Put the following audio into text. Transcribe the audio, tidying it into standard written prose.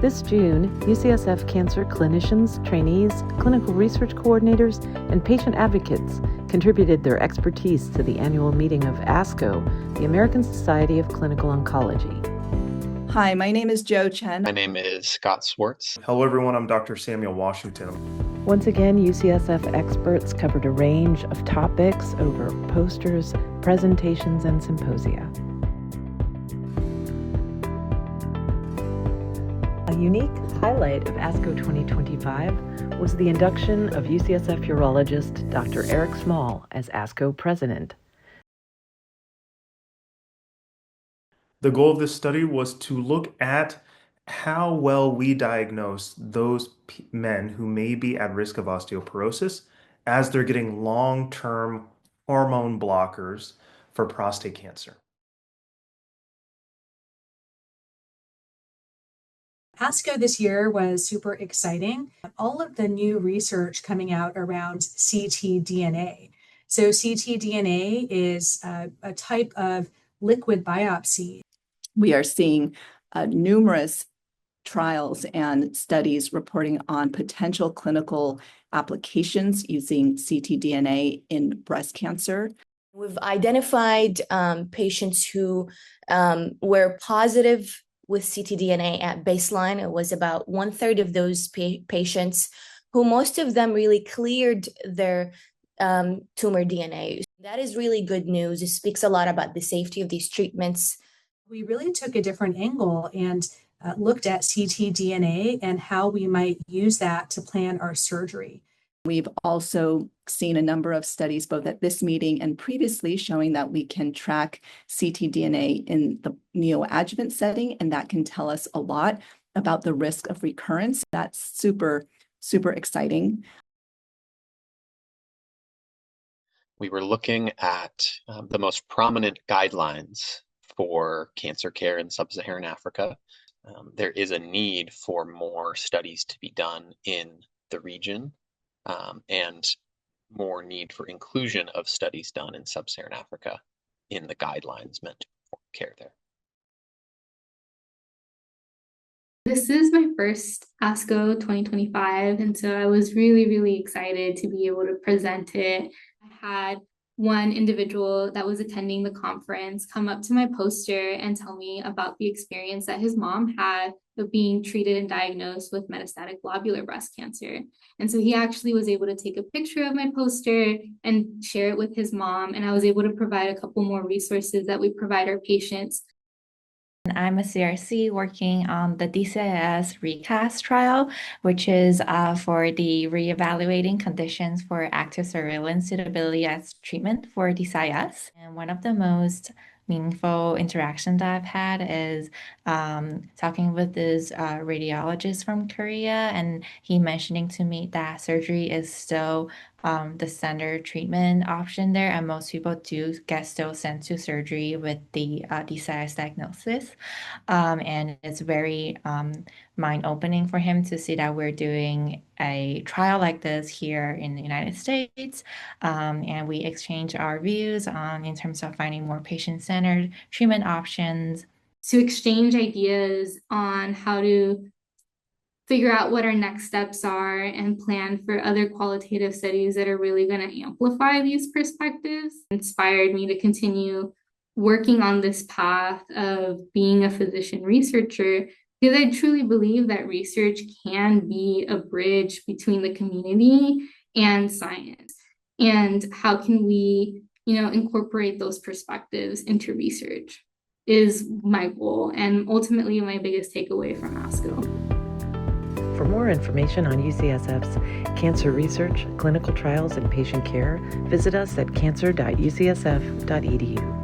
This June, UCSF cancer clinicians, trainees, clinical research coordinators, and patient advocates contributed their expertise to the annual meeting of ASCO, the American Society of Clinical Oncology. Hi, my name is Jo Chen. My name is Scott Swartz. Hello everyone, I'm Dr. Samuel Washington. Once again, UCSF experts covered a range of topics over posters, presentations, and symposia. A unique highlight of ASCO 2025 was the induction of UCSF urologist Dr. Eric Small as ASCO president. The goal of this study was to look at how well we diagnose those men who may be at risk of osteoporosis as they're getting long-term hormone blockers for prostate cancer. ASCO this year was super exciting. All of the new research coming out around ctDNA. So ctDNA is a type of liquid biopsy. We are seeing numerous trials and studies reporting on potential clinical applications using ctDNA in breast cancer. We've identified patients who were positive with ctDNA at baseline. It was about 1/3 of those patients who most of them really cleared their tumor DNA. That is really good news. It speaks a lot about the safety of these treatments. We really took a different angle and looked at ctDNA and how we might use that to plan our surgery. We've also seen a number of studies, both at this meeting and previously, showing that we can track ctDNA in the neoadjuvant setting, and that can tell us a lot about the risk of recurrence. That's super, super exciting. We were looking at the most prominent guidelines for cancer care in sub-Saharan Africa. There is a need for more studies to be done in the region. And more need for inclusion of studies done in sub-Saharan Africa in the guidelines meant for care there. This is my first ASCO 2025, and so I was really, really excited to be able to present it. I had one individual that was attending the conference come up to my poster and tell me about the experience that his mom had of being treated and diagnosed with metastatic lobular breast cancer. And so he actually was able to take a picture of my poster and share it with his mom. And I was able to provide a couple more resources that we provide our patients. I'm a CRC working on the DCIS recast trial, which is for the reevaluating conditions for active surveillance suitability as treatment for DCIS. And one of the most meaningful interactions that I've had is talking with this radiologist from Korea, and he mentioning to me that surgery is still the standard treatment option there, and most people do get still sent to surgery with the DCIS diagnosis. And it's very mind-opening for him to see that we're doing a trial like this here in the United States, and we exchange our views on in terms of finding more patient-centered treatment options. To exchange ideas on how to figure out what our next steps are and plan for other qualitative studies that are really going to amplify these perspectives inspired me to continue working on this path of being a physician researcher, because I truly believe that research can be a bridge between the community and science. And how can we, incorporate those perspectives into research is my goal and ultimately my biggest takeaway from ASCO. For more information on UCSF's cancer research, clinical trials, and patient care, visit us at cancer.ucsf.edu.